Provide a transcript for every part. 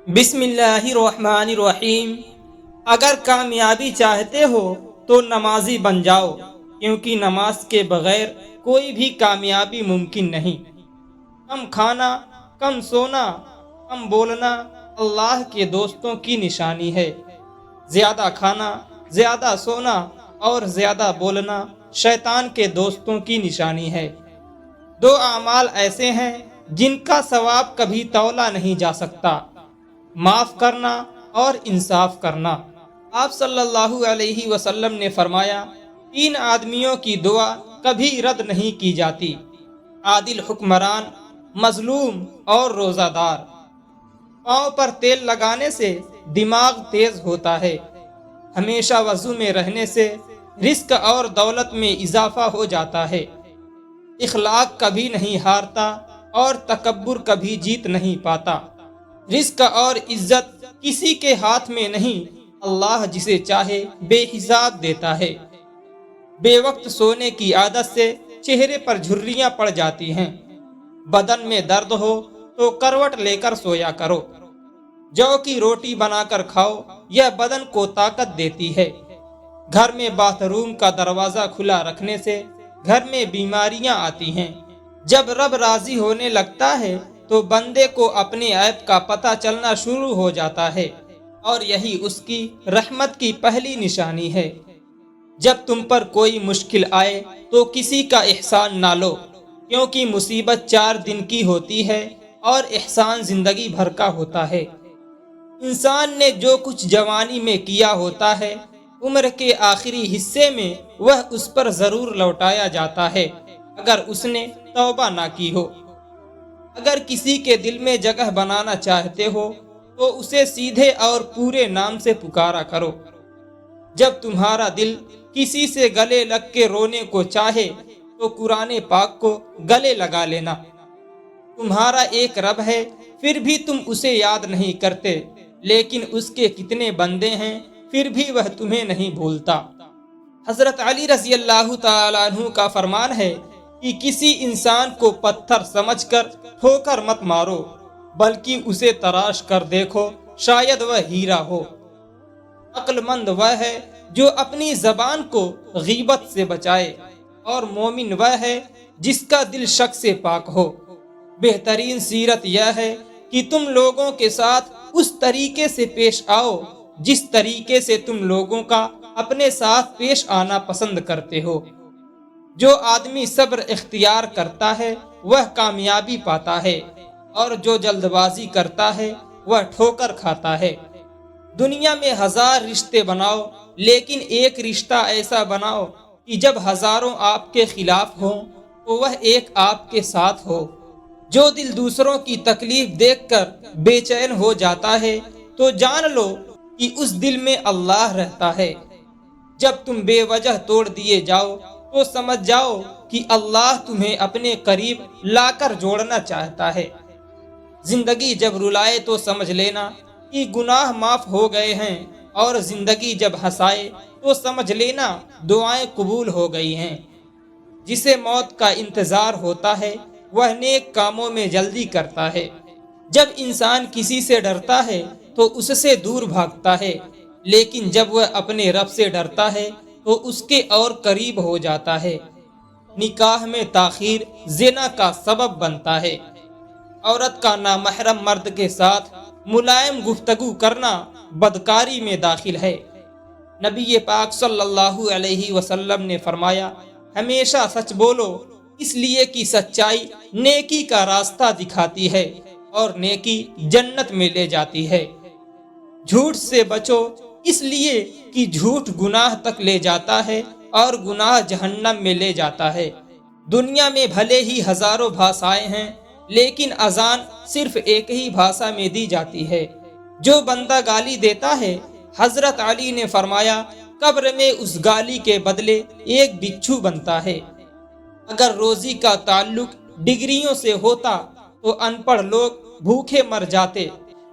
بسم اللہ الرحمن الرحیم۔ اگر کامیابی چاہتے ہو تو نمازی بن جاؤ، کیونکہ نماز کے بغیر کوئی بھی کامیابی ممکن نہیں۔ کم کھانا، کم سونا، کم بولنا اللہ کے دوستوں کی نشانی ہے۔ زیادہ کھانا، زیادہ سونا اور زیادہ بولنا شیطان کے دوستوں کی نشانی ہے۔ دو اعمال ایسے ہیں جن کا ثواب کبھی تولا نہیں جا سکتا: معاف کرنا اور انصاف کرنا۔ آپ صلی اللہ علیہ وسلم نے فرمایا، تین آدمیوں کی دعا کبھی رد نہیں کی جاتی: عادل حکمران، مظلوم اور روزہ دار۔ پاؤں پر تیل لگانے سے دماغ تیز ہوتا ہے، ہمیشہ وضو میں رہنے سے رزق اور دولت میں اضافہ ہو جاتا ہے، اخلاق کبھی نہیں ہارتا اور تکبر کبھی جیت نہیں پاتا۔ رزق اور عزت کسی کے ہاتھ میں نہیں، اللہ جسے چاہے بے حساب دیتا ہے۔ بے وقت سونے کی عادت سے چہرے پر جھریاں پڑ جاتی ہیں۔ بدن میں درد ہو تو کروٹ لے کر سویا کرو۔ جو کی روٹی بنا کر کھاؤ، یہ بدن کو طاقت دیتی ہے۔ گھر میں باتھ روم کا دروازہ کھلا رکھنے سے گھر میں بیماریاں آتی ہیں۔ جب رب راضی ہونے لگتا ہے تو بندے کو اپنے عیب کا پتہ چلنا شروع ہو جاتا ہے، اور یہی اس کی رحمت کی پہلی نشانی ہے۔ جب تم پر کوئی مشکل آئے تو کسی کا احسان نہ لو، کیونکہ مصیبت 4 دن کی ہوتی ہے اور احسان زندگی بھر کا ہوتا ہے۔ انسان نے جو کچھ جوانی میں کیا ہوتا ہے، عمر کے آخری حصے میں وہ اس پر ضرور لوٹایا جاتا ہے، اگر اس نے توبہ نہ کی ہو۔ اگر کسی کے دل میں جگہ بنانا چاہتے ہو تو اسے سیدھے اور پورے نام سے پکارا کرو۔ جب تمہارا دل کسی سے گلے لگ کے رونے کو چاہے تو قرآن پاک کو گلے لگا لینا۔ تمہارا ایک رب ہے، پھر بھی تم اسے یاد نہیں کرتے، لیکن اس کے کتنے بندے ہیں، پھر بھی وہ تمہیں نہیں بھولتا۔ حضرت علی رضی اللہ تعالیٰ عنہ کا فرمان ہے کہ کسی انسان کو پتھر سمجھ کر ٹھوکر مت مارو، بلکہ اسے تراش کر دیکھو، شاید وہ ہیرا ہو۔ عقل مند وہ ہے جو اپنی زبان کو غیبت سے بچائے، اور مومن وہ ہے جس کا دل شک سے پاک ہو۔ بہترین سیرت یہ ہے کہ تم لوگوں کے ساتھ اس طریقے سے پیش آؤ جس طریقے سے تم لوگوں کا اپنے ساتھ پیش آنا پسند کرتے ہو۔ جو آدمی صبر اختیار کرتا ہے وہ کامیابی پاتا ہے، اور جو جلد بازی کرتا ہے وہ ٹھوکر کھاتا ہے۔ دنیا میں 1000 رشتے بناؤ، لیکن ایک رشتہ ایسا بناؤ کہ جب ہزاروں آپ کے خلاف ہوں تو وہ ایک آپ کے ساتھ ہو۔ جو دل دوسروں کی تکلیف دیکھ کر بے چین ہو جاتا ہے تو جان لو کہ اس دل میں اللہ رہتا ہے۔ جب تم بے وجہ توڑ دیے جاؤ تو سمجھ جاؤ کہ اللہ تمہیں اپنے قریب لا کر جوڑنا چاہتا ہے۔ زندگی جب رلائے تو سمجھ لینا کہ گناہ معاف ہو گئے ہیں، اور زندگی جب ہنسائے تو سمجھ لینا دعائیں قبول ہو گئی ہیں۔ جسے موت کا انتظار ہوتا ہے وہ نیک کاموں میں جلدی کرتا ہے۔ جب انسان کسی سے ڈرتا ہے تو اس سے دور بھاگتا ہے، لیکن جب وہ اپنے رب سے ڈرتا ہے تو اس کے اور قریب ہو جاتا ہے۔ نکاح میں تاخیر زنا کا سبب بنتا ہے۔ عورت کا نامحرم مرد کے ساتھ ملائم گفتگو کرنا بدکاری میں داخل ہے۔ نبی پاک صلی اللہ علیہ وسلم نے فرمایا، ہمیشہ سچ بولو، اس لیے کہ سچائی نیکی کا راستہ دکھاتی ہے اور نیکی جنت میں لے جاتی ہے۔ جھوٹ سے بچو، اس لیے کہ جھوٹ گناہ تک لے جاتا ہے اور گناہ جہنم میں لے جاتا ہے۔ دنیا میں بھلے ہی ہزاروں بھاشائیں ہیں، لیکن اذان صرف ایک ہی بھاشا میں دی جاتی ہے۔ جو بندہ گالی دیتا ہے، حضرت علی نے فرمایا، قبر میں اس گالی کے بدلے ایک بچھو بنتا ہے۔ اگر روزی کا تعلق ڈگریوں سے ہوتا تو ان پڑھ لوگ بھوکے مر جاتے،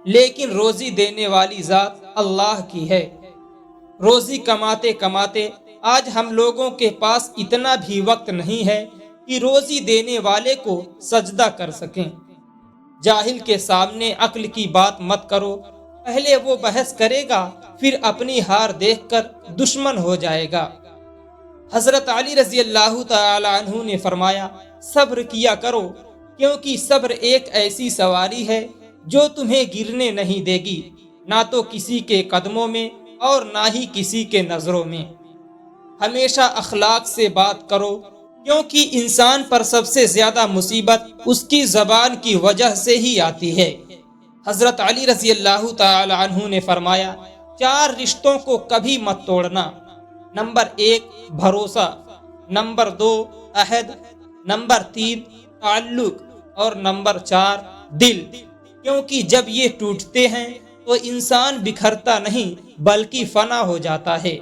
لیکن روزی دینے والی ذات اللہ کی ہے۔ روزی کماتے کماتے آج ہم لوگوں کے پاس اتنا بھی وقت نہیں ہے کہ روزی دینے والے کو سجدہ کر سکیں۔ جاہل کے سامنے عقل کی بات مت کرو، پہلے وہ بحث کرے گا، پھر اپنی ہار دیکھ کر دشمن ہو جائے گا۔ حضرت علی رضی اللہ تعالی عنہ نے فرمایا، صبر کیا کرو، کیونکہ صبر ایک ایسی سواری ہے جو تمہیں گرنے نہیں دے گی، نہ تو کسی کے قدموں میں اور نہ ہی کسی کے نظروں میں۔ ہمیشہ اخلاق سے بات کرو، کیونکہ انسان پر سب سے زیادہ مصیبت اس کی زبان کی وجہ سے ہی آتی ہے۔ حضرت علی رضی اللہ تعالی عنہ نے فرمایا، 4 رشتوں کو کبھی مت توڑنا۔ نمبر 1 بھروسہ، نمبر 2 عہد، نمبر 3 تعلق، اور نمبر 4 دل، کیونکہ جب یہ ٹوٹتے ہیں تو انسان بکھرتا نہیں بلکہ فنا ہو جاتا ہے۔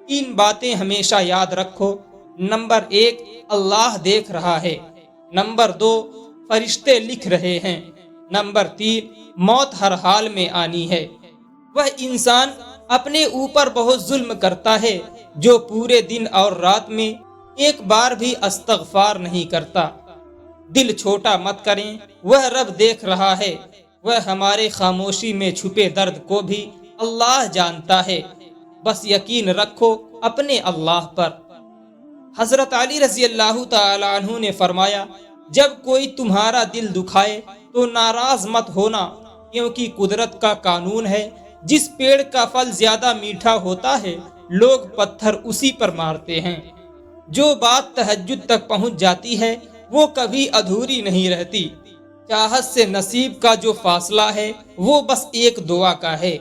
3 باتیں ہمیشہ یاد رکھو۔ نمبر 1 اللہ دیکھ رہا ہے، نمبر 2 فرشتے لکھ رہے ہیں، نمبر 3 موت ہر حال میں آنی ہے۔ وہ انسان اپنے اوپر بہت ظلم کرتا ہے جو پورے دن اور رات میں ایک بار بھی استغفار نہیں کرتا۔ دل چھوٹا مت کریں، وہ رب دیکھ رہا ہے، وہ ہمارے خاموشی میں چھپے درد کو بھی اللہ جانتا ہے، بس یقین رکھو اپنے اللہ پر۔ حضرت علی رضی اللہ تعالی عنہ نے فرمایا، جب کوئی تمہارا دل دکھائے تو ناراض مت ہونا، کیونکہ قدرت کا قانون ہے، جس پیڑ کا پھل زیادہ میٹھا ہوتا ہے لوگ پتھر اسی پر مارتے ہیں۔ جو بات تہجد تک پہنچ جاتی ہے وہ کبھی ادھوری نہیں رہتی۔ چاہت سے نصیب کا جو فاصلہ ہے وہ بس ایک دعا کا ہے۔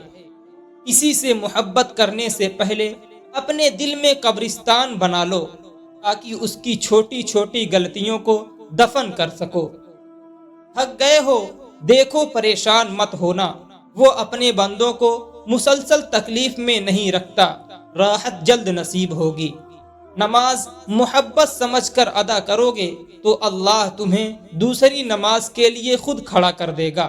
کسی سے محبت کرنے سے پہلے اپنے دل میں قبرستان بنا لو، تاکہ اس کی چھوٹی چھوٹی غلطیوں کو دفن کر سکو۔ تھک گئے ہو دیکھو، پریشان مت ہونا، وہ اپنے بندوں کو مسلسل تکلیف میں نہیں رکھتا، راحت جلد نصیب ہوگی۔ نماز محبت سمجھ کر ادا کرو گے تو اللہ تمہیں دوسری نماز کے لیے خود کھڑا کر دے گا۔